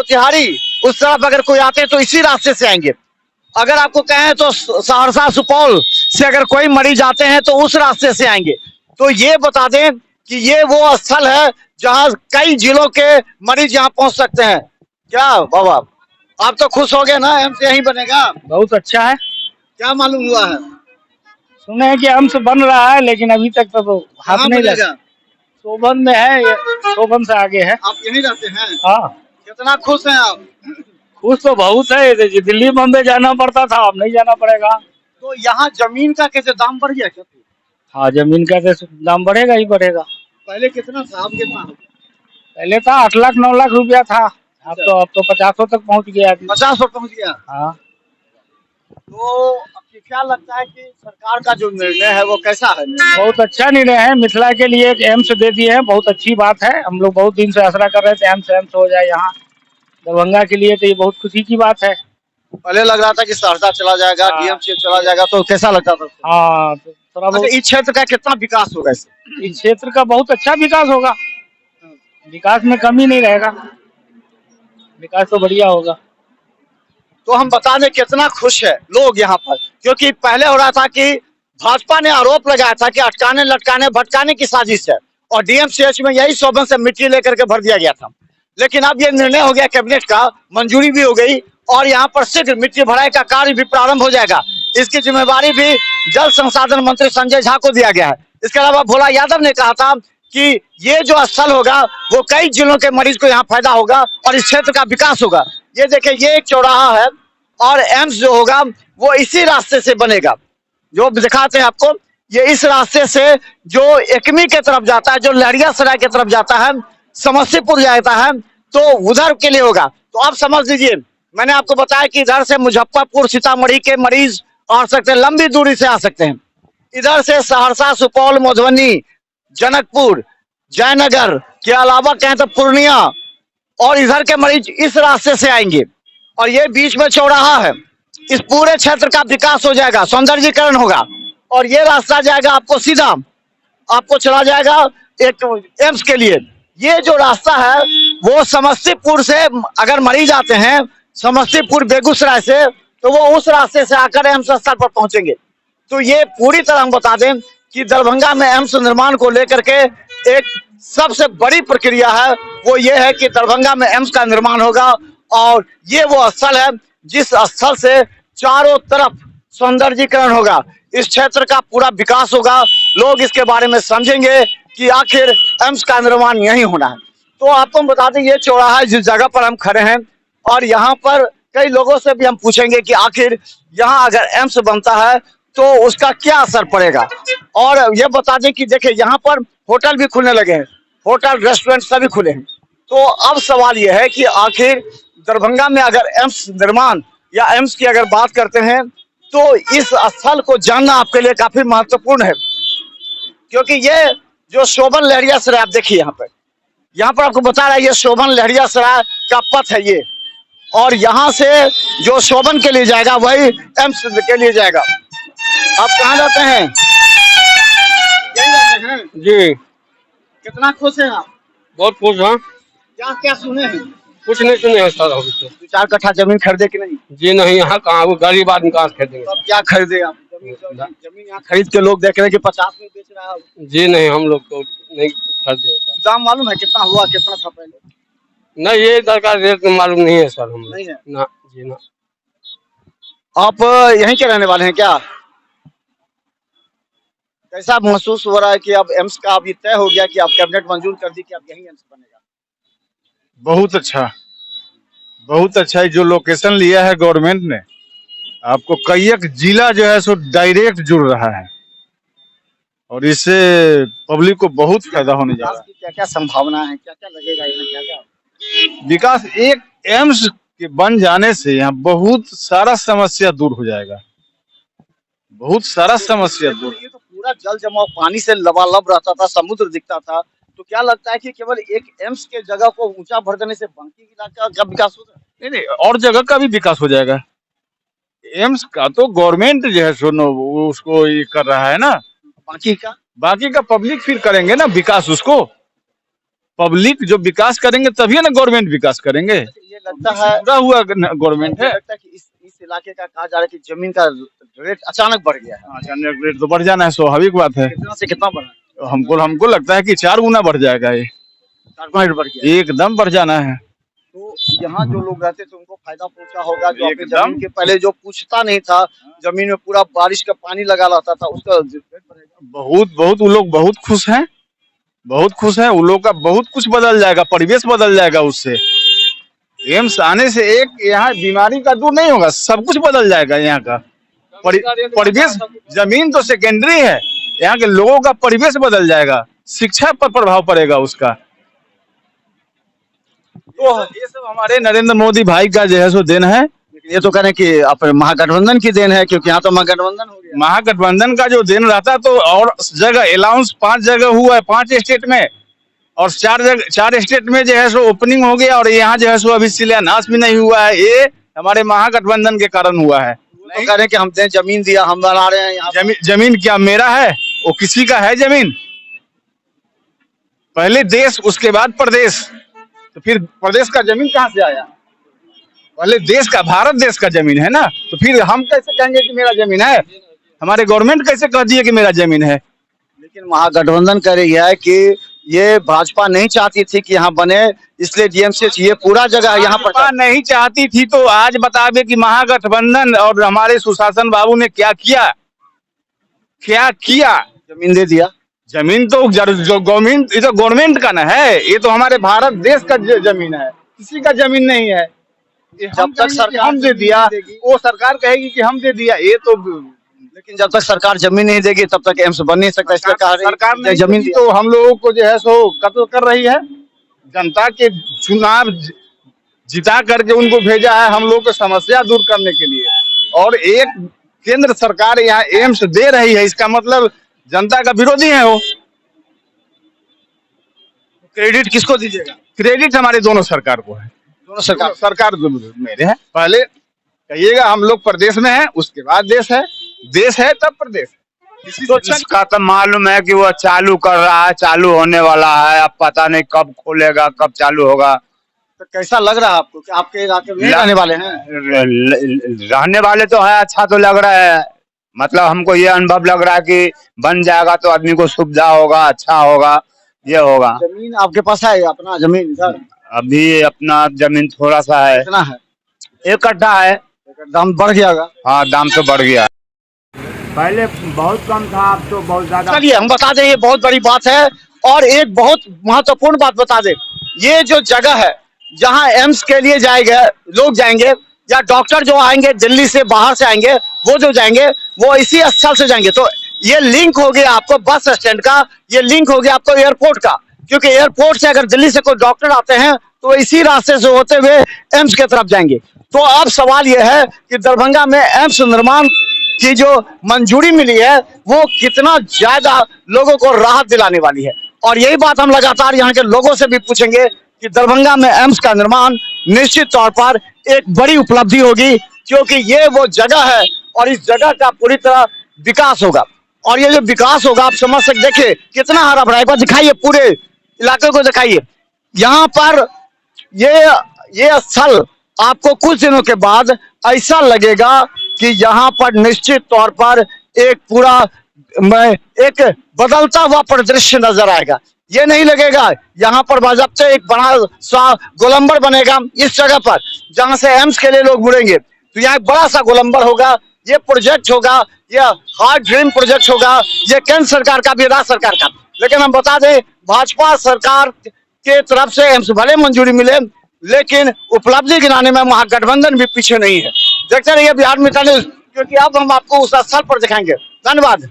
मोतिहारी उस तरफ अगर कोई आते हैं तो इसी रास्ते से आएंगे। अगर आपको कहें तो सहरसा सुपौल से अगर कोई मरीज आते हैं तो उस रास्ते से आएंगे। तो ये बता दें कि ये वो स्थल है जहां कई जिलों के मरीज यहाँ पहुंच सकते हैं। क्या बाबा, आप तो खुश हो गए ना, एम्स यहीं बनेगा? बहुत अच्छा है। क्या मालूम हुआ है? सुने हैं कि एम्स बन रहा है, लेकिन अभी तक तो हाथ कहाँ नहीं बनेगा? लगा। शोभन में है, शोभन से आगे है। आप यहीं रहते हैं? हाँ, कितना खुश हैं आप? खुश तो बहुत है। दिल्ली बम्बई जाना पड़ता था, अब नहीं जाना पड़ेगा। तो यहाँ जमीन का कैसे दाम बढ़ गया क्या? हाँ, जमीन का तो दाम बढ़ेगा ही बढ़ेगा। पहले कितना था, अब कितना हो गया? पहले था 8 लाख 9 लाख रुपया था, अब तो 50 तक पहुंच गया। 50 पर पहुंच गया। हाँ, तो अब क्या लगता है कि सरकार का जो निर्णय है वो कैसा है? बहुत अच्छा निर्णय है। मिथिला के लिए एक एम्स दे दिए हैं, बहुत अच्छी बात है। हम लोग बहुत दिन से आसरा कर रहे थे एम्स हो जाए यहाँ दरभंगा के लिए, तो ये बहुत खुशी की बात है। पहले लग रहा था कि सहरसा चला जाएगा, हाँ। डीएमसी चला जाएगा, तो कैसा लगता था? हाँ, तो थोड़ा बहुत अच्छा, इस क्षेत्र का कितना विकास होगा इससे? इस क्षेत्र का बहुत अच्छा विकास होगा। विकास में कमी नहीं रहेगा, विकास तो बढ़िया होगा। तो हम बता दें कितना खुश है लोग यहाँ पर, क्योंकि पहले हो रहा था कि भाजपा ने आरोप लगाया था कि अटकाने लटकाने भटकाने की साजिश है, और डीएमसीएच में यही शोभन से मिट्टी लेकर के भर दिया गया था। लेकिन अब ये निर्णय हो गया कैबिनेट का, मंजूरी भी हो गई, और यहाँ पर शीघ्र मिट्टी भराई का कार्य भी प्रारंभ हो जाएगा। इसकी जिम्मेवारी भी जल संसाधन मंत्री संजय झा को दिया गया है। इसके अलावा भोला यादव ने कहा था कि ये जो स्थल होगा वो कई जिलों के मरीज को यहाँ फायदा होगा और इस क्षेत्र का विकास होगा। ये देखिए, ये एक चौराहा है और एम्स जो होगा वो इसी रास्ते से बनेगा, जो दिखाते हैं आपको। ये इस रास्ते से जो एकमी के तरफ जाता है, जो लहरियासराय के तरफ जाता है, समस्तीपुर जाता है, तो उधर के लिए होगा। तो आप समझ लीजिए, मैंने आपको बताया कि इधर से मुजफ्फरपुर सीतामढ़ी के मरीज आ सकते हैं, लंबी दूरी से आ सकते हैं। इधर से सहरसा सुपौल मधुबनी जनकपुर जयनगर के अलावा कहें तो पूर्णिया, और इधर के मरीज इस रास्ते से आएंगे। और ये बीच में चौराहा है, इस पूरे क्षेत्र का विकास हो जाएगा, सौंदर्यीकरण होगा, और ये रास्ता जाएगा आपको सीधा, आपको चला जाएगा एक एम्स के लिए। ये जो रास्ता है वो समस्तीपुर से अगर मरीज आते हैं, समस्तीपुर बेगूसराय से, तो वो उस रास्ते से आकर एम्स स्थल पर पहुंचेंगे। तो ये पूरी तरह हम बता दें कि दरभंगा में एम्स निर्माण को लेकर के एक सबसे बड़ी प्रक्रिया है, वो ये है कि दरभंगा में एम्स का निर्माण होगा, और ये वो स्थल है जिस स्थल से चारों तरफ सौंदर्यीकरण होगा, इस क्षेत्र का पूरा विकास होगा। लोग इसके बारे में समझेंगे कि आखिर एम्स का निर्माण यहीं होना है। तो आपको हम बता दें, ये चौराहा है जिस जगह पर हम खड़े हैं, और यहाँ पर कई लोगों से भी हम पूछेंगे कि आखिर यहाँ अगर एम्स बनता है तो उसका क्या असर पड़ेगा। और ये बता दें कि देखिए, यहाँ पर होटल भी खुलने लगे हैं, होटल रेस्टोरेंट सभी खुले हैं। तो अब सवाल यह है कि आखिर दरभंगा में अगर एम्स निर्माण या एम्स की अगर बात करते हैं तो इस स्थल को जानना आपके लिए काफी महत्वपूर्ण है, क्योंकि ये जो शोभन लहरियासराय आप देखिए, यहाँ पर आपको बता रहा है, ये शोभन लहरियासराय का पथ है ये, और यहाँ से जो शोभन के लिए जाएगा वही एम्स के लिए जाएगा। आप कहाँ जाते हैं? यहीं जाते हैं जी, कितना खुश हैं आप? बहुत खुश हैं। क्या क्या सुने हैं? कुछ नहीं सुने हैं सर अभी तो। 2-4 कट्ठा जमीन खरीदे कि नहीं? जी नहीं, यहाँ कहाँ, वो गरीब आदमी कहाँ से खरीदेंगे। अब क्या खरीदे आप? जमीन यहाँ खरीद के लोग देख रहे हैं कि 50 में बेच रहा है। जी नहीं, हम लोग तो नहीं खरीदे। दाम मालूम है कितना हुआ, कितना था पहले? नहीं, ये इधर का रेट मालूम नहीं है सर, हम नहीं है ना। जी ना। आप यहीं के रहने वाले हैं क्या? कैसा महसूस हो रहा है कि अब एम्स का अब ये तय हो गया कि आप कैबिनेट मंजूर कर दी कि अब यहीं एम्स बनेगा? बहुत अच्छा, बहुत अच्छा है जो लोकेशन लिया है गवर्नमेंट ने। आपको कई एक जिला जो है सो डायरेक्ट जुड़ रहा है, और इससे पब्लिक को बहुत फायदा होने जा रहा है। क्या क्या संभावना है, क्या क्या लगेगा इसमें, क्या क्या विकास, एक एम्स के बन जाने से यहाँ बहुत सारा समस्या दूर हो जाएगा, बहुत सारा समस्या दूर। ये तो पूरा जल जमाव पानी से लबालब रहता था, समुद्र दिखता था, तो क्या लगता है कि केवल एक एम्स के जगह को ऊंचा भर देने से बाकी इलाका का विकास होगा? नहीं नहीं, और जगह का भी विकास हो जाएगा। एम्स का तो गवर्नमेंट जो है सो वो उसको ये कर रहा है ना, बाकी का बाकी का पब्लिक फिर करेंगे ना विकास उसको। पब्लिक जो विकास करेंगे तभी ना गवर्नमेंट विकास करेंगे। ये लगता है पूरा हुआ गवर्नमेंट है। लगता है कि इस इलाके का कहा जा रहा है कि जमीन का रेट अचानक बढ़ गया है। अचानक रेट तो बढ़ जाना है, स्वाभाविक बात है। कितना से कितना बढ़ा? हमको लगता है कि 4 गुना बढ़ जाएगा ये, 4 गुना रेट बढ़ गया। एकदम बढ़ जाना है। तो यहाँ जो लोग रहते थे उनको फायदा पहुंचा होगा, जो अपनी एकदम। जमीन के पहले जो पूछता नहीं था, जमीन में पूरा बारिश का पानी लगा रहता था, उसका रेट बढ़ेगा। बहुत वो लोग बहुत खुश हैं, बहुत खुश हैं। उन लोग का बहुत कुछ बदल जाएगा, परिवेश बदल जाएगा उससे। एम्स आने से एक यहाँ बीमारी का दूर नहीं होगा, सब कुछ बदल जाएगा यहाँ का परिवेश। जमीन तो सेकेंडरी है, यहाँ के लोगों का परिवेश बदल जाएगा, शिक्षा पर प्रभाव पड़ेगा उसका। तो ये सब हमारे नरेंद्र मोदी भाई का जो है सो देन है। ये तो करें कि अपने महागठबंधन की देन है, क्योंकि यहाँ तो महागठबंधन हो गया। महागठबंधन का जो देन रहता तो और जगह अलाउंस 5 जगह हुआ है, 5 स्टेट में, और 4 स्टेट में जो है सो ओपनिंग हो गया, और यहाँ जो है सो अभी शिलान्यास भी नहीं हुआ है। ये हमारे महागठबंधन के कारण हुआ है। तो करें कि हम जमीन दिया, हम बना रहे हैं यहाँ। जमीन क्या मेरा है, वो किसी का है जमीन? पहले देश उसके बाद प्रदेश, तो फिर प्रदेश का जमीन कहाँ से आया? पहले देश का, भारत देश का जमीन है ना, तो फिर हम कैसे कहेंगे कि मेरा जमीन है? हमारे गवर्नमेंट कैसे कह दिए कि मेरा जमीन है? लेकिन महागठबंधन कह रही है कि ये भाजपा नहीं चाहती थी कि यहाँ बने, इसलिए डीएमसीएच ये पूरा जगह यहाँ पर भाजपा नहीं चाहती थी तो आज बतावे कि महागठबंधन और हमारे सुशासन बाबू ने क्या किया, क्या किया? जमीन दे दिया। जमीन तो जो गवर्नमेंट, ये तो गवर्नमेंट का ना है, ये तो हमारे भारत देश का जमीन है, किसी का जमीन नहीं है। जब तक सरकार हम दे दिया, वो सरकार कहेगी कि हम दे दिया, ये तो। लेकिन जब तक सरकार जमीन नहीं देगी तब तक एम्स बन नहीं सकता। इसलिए कहा सरकार ने जमीन जमीन तो हम लोगों को जो है सो कत्ल कर रही है। जनता के चुनाव जिता करके उनको भेजा है हम लोग को समस्या दूर करने के लिए, और एक केंद्र सरकार यहाँ एम्स दे रही है, इसका मतलब जनता का विरोधी है वो। क्रेडिट किसको दीजिएगा? क्रेडिट हमारे दोनों सरकार को है, दोनों सरकार। सरकार मेरे है। पहले कहिएगा हम लोग प्रदेश में है, उसके बाद देश है तब प्रदेश। तो इसका तो मालूम है कि वो चालू कर रहा है, चालू होने वाला है, अब पता नहीं कब खोलेगा, कब चालू होगा। तो कैसा लग रहा है आपको कि आपके इलाके में रहने वाले हैं? रहने वाले तो है, अच्छा तो लग रहा है। मतलब हमको ये अनुभव लग रहा है कि बन जाएगा तो आदमी को सुविधा होगा, अच्छा होगा, ये होगा। जमीन आपके पास है अपना जमीन इधर? अभी अपना जमीन थोड़ा सा है। कितना है? 1 कट्ठा है। दाम बढ़ गया होगा। हाँ, दाम तो बढ़ गया, पहले बहुत कम था, अब तो बहुत ज्यादा। चलिए हम बता दें, ये बहुत बड़ी बात है। और एक बहुत महत्वपूर्ण बात बता दें, ये जो जगह है जहां एम्स के लिए जाएंगे लोग, जाएंगे या डॉक्टर जो आएंगे दिल्ली से, बाहर से आएंगे, वो जो जाएंगे वो इसी स्थल से जाएंगे। तो ये लिंक हो गया आपको बस स्टैंड का, ये लिंक हो गया आपको एयरपोर्ट का, क्योंकि एयरपोर्ट से अगर दिल्ली से कोई डॉक्टर आते हैं तो इसी रास्ते से होते हुए एम्स की तरफ जाएंगे। तो अब सवाल यह है कि दरभंगा में एम्स निर्माण की जो मंजूरी मिली है वो कितना ज्यादा लोगों को राहत दिलाने वाली है। और यही बात हम लगातार यहाँ के लोगों से भी पूछेंगे कि दरभंगा में एम्स का निर्माण निश्चित तौर पर एक बड़ी उपलब्धि होगी, क्योंकि ये वो जगह है और इस जगह का पूरी तरह विकास होगा। और ये जो विकास होगा आप समझ सकते, देखिए कितना हरा भरा है। दिखाइए, पूरे इलाके को दिखाइए। यहाँ पर ये स्थल आपको कुछ दिनों के बाद ऐसा लगेगा कि यहाँ पर निश्चित तौर पर एक पूरा एक बदलता हुआ परिदृश्य नजर आएगा। ये नहीं लगेगा यहाँ पर बाज़ाब्ते एक बड़ा सा गोलंबर बनेगा इस जगह पर जहाँ से एम्स के लिए लोग मुड़ेंगे, तो यहाँ एक बड़ा सा गोलंबर होगा। ये प्रोजेक्ट होगा, ये हार्ड ड्रीम प्रोजेक्ट होगा, ये केंद्र सरकार का भी, राज्य सरकार का। लेकिन हम बता दें, भाजपा सरकार के तरफ से एम्स भले मंजूरी मिले, लेकिन उपलब्धि गिनाने में महागठबंधन भी पीछे नहीं है। देखते रहिए बिहार मित्र न्यूज़, क्योंकि अब हम आपको उस स्थल पर दिखाएंगे। धन्यवाद।